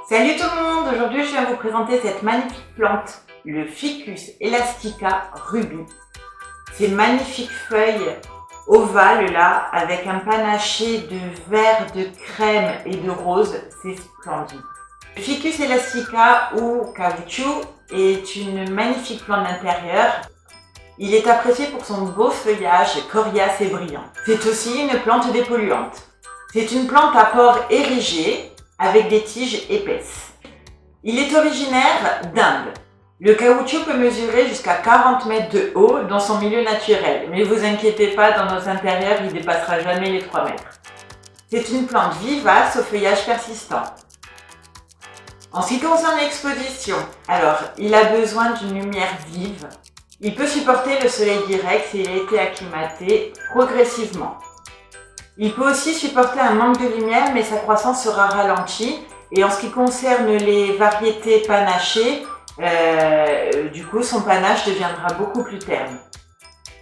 Salut tout le monde, aujourd'hui je viens vous présenter cette magnifique plante, le Ficus elastica ruby. Ces magnifiques feuilles ovales là, avec un panaché de vert, de crème et de rose, c'est splendide. Le Ficus elastica ou caoutchouc est une magnifique plante d'intérieur. Il est apprécié pour son beau feuillage coriace et brillant. C'est aussi une plante dépolluante. C'est une plante à port érigé avec des tiges épaisses. Il est originaire d'Inde. Le caoutchouc peut mesurer jusqu'à 40 mètres de haut dans son milieu naturel, mais vous inquiétez pas, dans nos intérieurs, il dépassera jamais les 3 mètres. C'est une plante vivace au feuillage persistant. En ce qui concerne l'exposition, alors il a besoin d'une lumière vive. Il peut supporter le soleil direct s'il a été acclimaté progressivement. Il peut aussi supporter un manque de lumière, mais sa croissance sera ralentie. Et en ce qui concerne les variétés panachées, du coup, son panache deviendra beaucoup plus terne.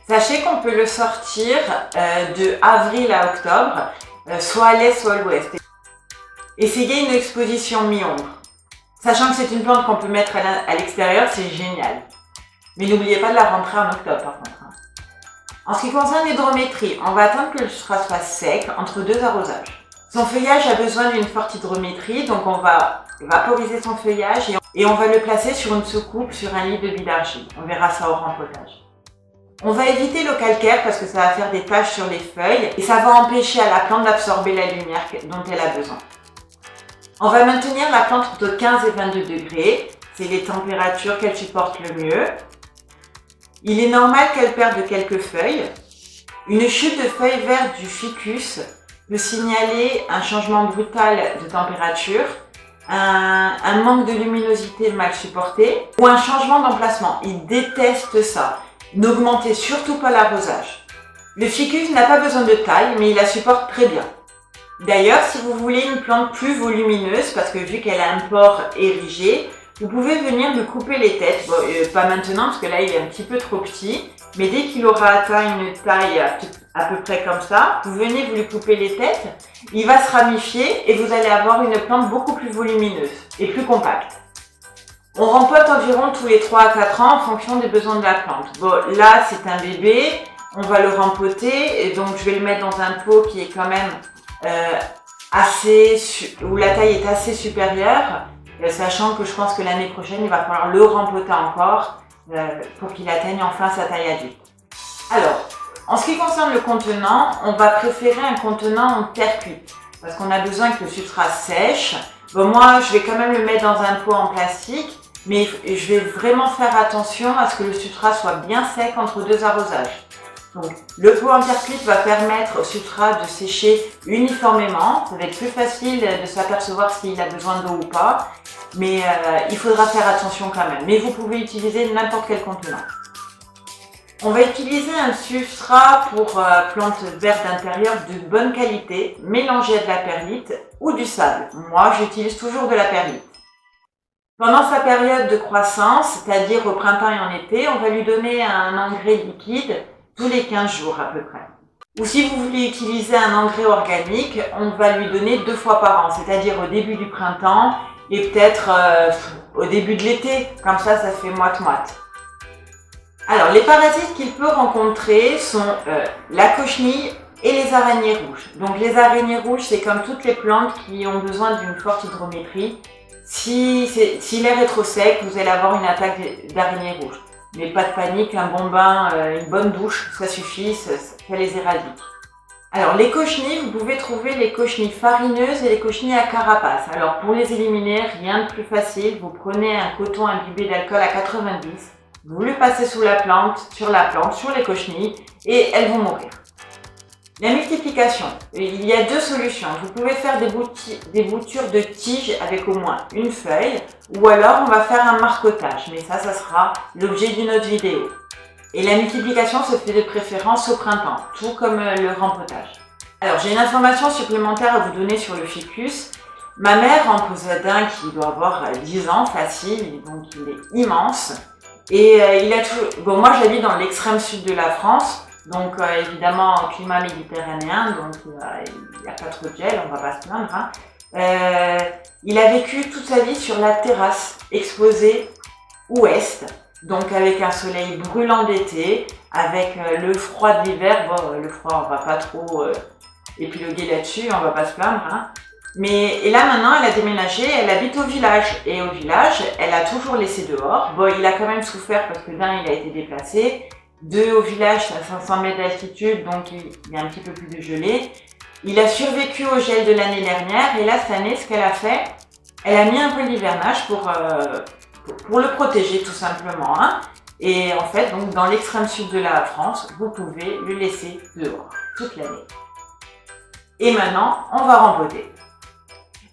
Sachez qu'on peut le sortir de avril à octobre, soit à l'est, soit à l'ouest. Essayez une exposition mi-ombre. Sachant que c'est une plante qu'on peut mettre à l'extérieur, c'est génial. Mais n'oubliez pas de la rentrer en octobre par contre. En ce qui concerne l'hydrométrie, on va attendre que le substrat soit sec entre 2 arrosages. Son feuillage a besoin d'une forte hydrométrie, donc on va vaporiser son feuillage et on va le placer sur une soucoupe sur un lit de billes d'argile. On verra ça au rempotage. On va éviter le calcaire parce que ça va faire des taches sur les feuilles et ça va empêcher à la plante d'absorber la lumière dont elle a besoin. On va maintenir la plante entre 15 et 22 degrés, c'est les températures qu'elle supporte le mieux. Il est normal qu'elle perde quelques feuilles. Une chute de feuilles vertes du ficus peut signaler un changement brutal de température, un manque de luminosité mal supporté ou un changement d'emplacement. Il déteste ça. N'augmentez surtout pas l'arrosage. Le ficus n'a pas besoin de taille, mais il la supporte très bien. D'ailleurs, si vous voulez une plante plus volumineuse, parce que vu qu'elle a un port érigé, vous pouvez venir lui couper les têtes. Bon, pas maintenant, parce que là, il est un petit peu trop petit. Mais dès qu'il aura atteint une taille à peu près comme ça, vous venez vous lui couper les têtes. Il va se ramifier et vous allez avoir une plante beaucoup plus volumineuse et plus compacte. On rempote environ tous les 3 à 4 ans en fonction des besoins de la plante. Bon, là, c'est un bébé. On va le rempoter. Et donc, je vais le mettre dans un pot qui est quand même où la taille est assez supérieure. Sachant que je pense que l'année prochaine, il va falloir le rempoter encore pour qu'il atteigne enfin sa taille adulte. Alors, en ce qui concerne le contenant, on va préférer un contenant en terre cuite parce qu'on a besoin que le substrat sèche. Bon, moi, je vais quand même le mettre dans un pot en plastique, mais je vais vraiment faire attention à ce que le substrat soit bien sec entre 2 arrosages. Donc, le pot en terre cuite va permettre au substrat de sécher uniformément. Ça va être plus facile de s'apercevoir s'il a besoin d'eau ou pas. Mais il faudra faire attention quand même. Mais vous pouvez utiliser n'importe quel contenant. On va utiliser un substrat pour plantes vertes d'intérieur de bonne qualité, mélangé à de la perlite ou du sable. Moi, j'utilise toujours de la perlite. Pendant sa période de croissance, c'est-à-dire au printemps et en été, on va lui donner un engrais liquide tous les 15 jours à peu près. Ou si vous voulez utiliser un engrais organique, on va lui donner 2 fois par an, c'est-à-dire au début du printemps et peut-être au début de l'été, comme ça fait moite-moite. Alors, les parasites qu'il peut rencontrer sont la cochenille et les araignées rouges. Donc les araignées rouges, c'est comme toutes les plantes qui ont besoin d'une forte hydrométrie. Si l'air est trop sec, vous allez avoir une attaque d'araignées rouges. Mais pas de panique, un bon bain, une bonne douche, ça suffit, ça les éradique. Alors les cochenilles, vous pouvez trouver les cochenilles farineuses et les cochenilles à carapace. Alors pour les éliminer, rien de plus facile, vous prenez un coton imbibé d'alcool à 90, vous le passez sur la plante, sur les cochenilles, et elles vont mourir. La multiplication, il y a 2 solutions. Vous pouvez faire des boutures de tiges avec au moins une feuille, ou alors on va faire un marcotage, mais ça sera l'objet d'une autre vidéo. Et la multiplication se fait de préférence au printemps, tout comme le rempotage. Alors j'ai une information supplémentaire à vous donner sur le ficus. Ma mère en possède un qui doit avoir 10 ans facile, donc il est immense. Et bon, moi j'habite dans l'extrême sud de la France, donc évidemment climat méditerranéen, donc il n'y a pas trop de gel, on va pas se plaindre. Hein. Il a vécu toute sa vie sur la terrasse exposée ouest, donc avec un soleil brûlant d'été, avec le froid de l'hiver. Bon, le froid, on va pas trop épiloguer là-dessus, on va pas se plaindre, hein. Et là maintenant, elle a déménagé, elle habite au village. Et au village, elle a toujours laissé dehors. Bon, il a quand même souffert parce que d'un, il a été déplacé. Deux, au village, c'est à 500 mètres d'altitude, donc il y a un petit peu plus de gelée. Il a survécu au gel de l'année dernière. Et là, cette année, ce qu'elle a fait, elle a mis un peu l'hivernage pour le protéger tout simplement, hein. Et en fait, donc dans l'extrême sud de la France, vous pouvez le laisser dehors toute l'année. Et maintenant, on va rempoter.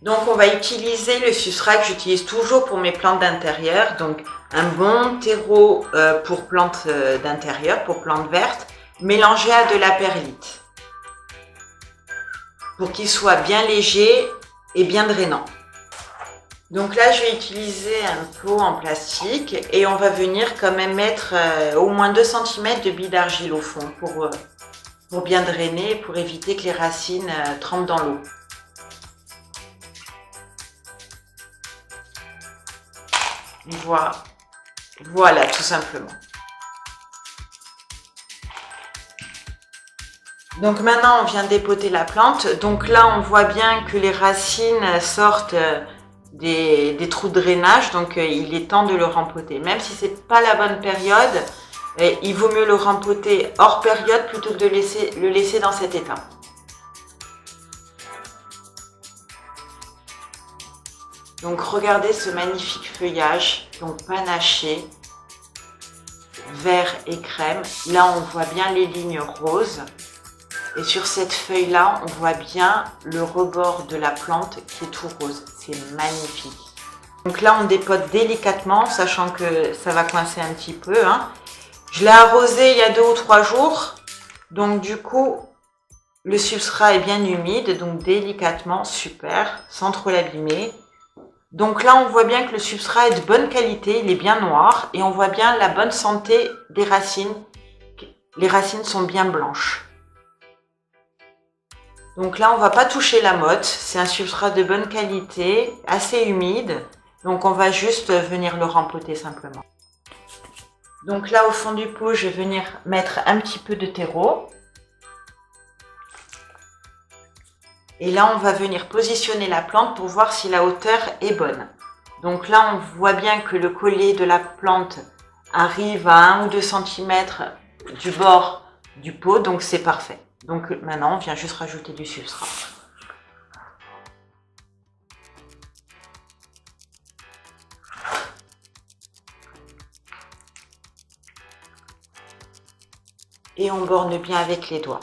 Donc on va utiliser le substrat que j'utilise toujours pour mes plantes d'intérieur, donc un bon terreau pour plantes d'intérieur, pour plantes vertes, mélangé à de la perlite, pour qu'il soit bien léger et bien drainant. Donc là je vais utiliser un pot en plastique et on va venir quand même mettre au moins 2 cm de billes d'argile au fond pour bien drainer, pour éviter que les racines trempent dans l'eau. Voilà, tout simplement. Donc maintenant, on vient dépoter la plante. Donc là, on voit bien que les racines sortent des trous de drainage. Donc il est temps de le rempoter. Même si c'est pas la bonne période, il vaut mieux le rempoter hors période plutôt que de le laisser dans cet état. Donc regardez ce magnifique feuillage, donc panaché, vert et crème. Là on voit bien les lignes roses. Et sur cette feuille-là, on voit bien le rebord de la plante qui est tout rose. C'est magnifique. Donc là on dépote délicatement, sachant que ça va coincer un petit peu, hein. Je l'ai arrosé il y a 2 ou 3 jours. Donc du coup, le substrat est bien humide, donc délicatement, super, sans trop l'abîmer. Donc là, on voit bien que le substrat est de bonne qualité, il est bien noir et on voit bien la bonne santé des racines. Les racines sont bien blanches. Donc là, on va pas toucher la motte, c'est un substrat de bonne qualité, assez humide. Donc on va juste venir le rempoter simplement. Donc là, au fond du pot, je vais venir mettre un petit peu de terreau. Et là, on va venir positionner la plante pour voir si la hauteur est bonne. Donc là, on voit bien que le collet de la plante arrive à 1 ou 2 cm du bord du pot, donc c'est parfait. Donc maintenant, on vient juste rajouter du substrat. Et on borne bien avec les doigts.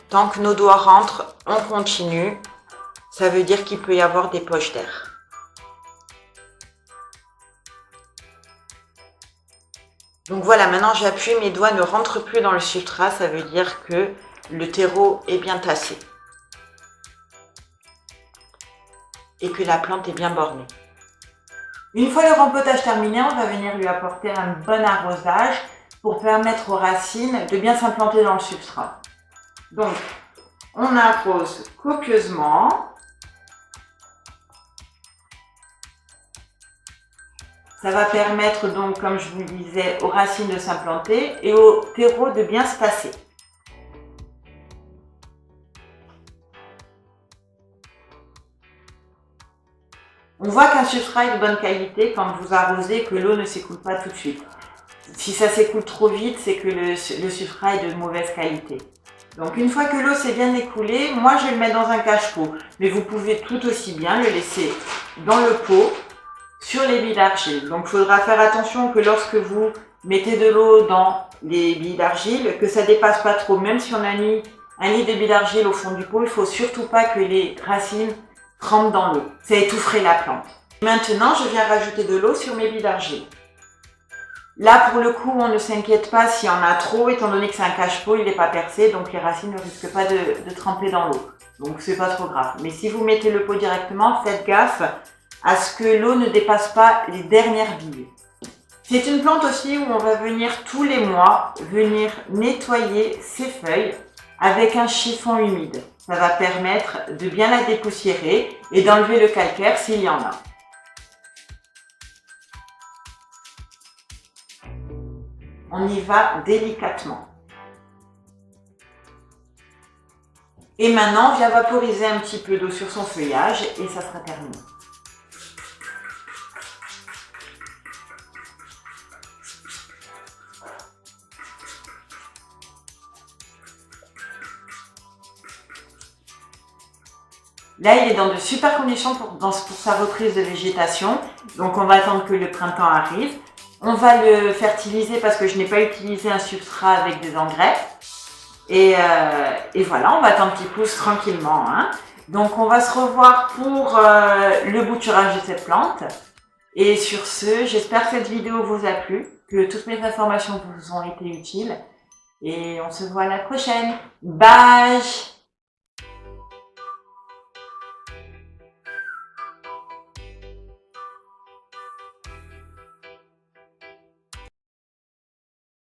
Tant que nos doigts rentrent, on continue. Ça veut dire qu'il peut y avoir des poches d'air. Donc voilà, maintenant j'appuie, mes doigts ne rentrent plus dans le substrat. Ça veut dire que le terreau est bien tassé. Et que la plante est bien bornée. Une fois le rempotage terminé, on va venir lui apporter un bon arrosage pour permettre aux racines de bien s'implanter dans le substrat. Donc, on arrose copieusement. Ça va permettre donc, comme je vous le disais, aux racines de s'implanter et au terreau de bien se tasser. On voit qu'un substrat est de bonne qualité quand vous arrosez, que l'eau ne s'écoule pas tout de suite. Si ça s'écoule trop vite, c'est que le substrat est de mauvaise qualité. Donc une fois que l'eau s'est bien écoulée, moi je vais le mettre dans un cache-pot. Mais vous pouvez tout aussi bien le laisser dans le pot sur les billes d'argile. Donc il faudra faire attention que lorsque vous mettez de l'eau dans les billes d'argile, que ça dépasse pas trop. Même si on a mis un lit de billes d'argile au fond du pot, il ne faut surtout pas que les racines trempent dans l'eau. Ça étoufferait la plante. Maintenant, je viens rajouter de l'eau sur mes billes d'argile. Là, pour le coup, on ne s'inquiète pas s'il y en a trop, étant donné que c'est un cache-pot, il n'est pas percé, donc les racines ne risquent pas de tremper dans l'eau. Donc, c'est pas trop grave. Mais si vous mettez le pot directement, faites gaffe à ce que l'eau ne dépasse pas les dernières billes. C'est une plante aussi où on va venir tous les mois, venir nettoyer ses feuilles avec un chiffon humide. Ça va permettre de bien la dépoussiérer et d'enlever le calcaire s'il y en a. On y va délicatement. Et maintenant, on vient vaporiser un petit peu d'eau sur son feuillage et ça sera terminé. Là, il est dans de super conditions pour sa reprise de végétation. Donc, on va attendre que le printemps arrive. On va le fertiliser parce que je n'ai pas utilisé un substrat avec des engrais. Et voilà, on va attendre qu'il pousse tranquillement. Hein. Donc, on va se revoir pour le bouturage de cette plante. Et sur ce, j'espère que cette vidéo vous a plu, que toutes mes informations vous ont été utiles. Et on se voit à la prochaine. Bye!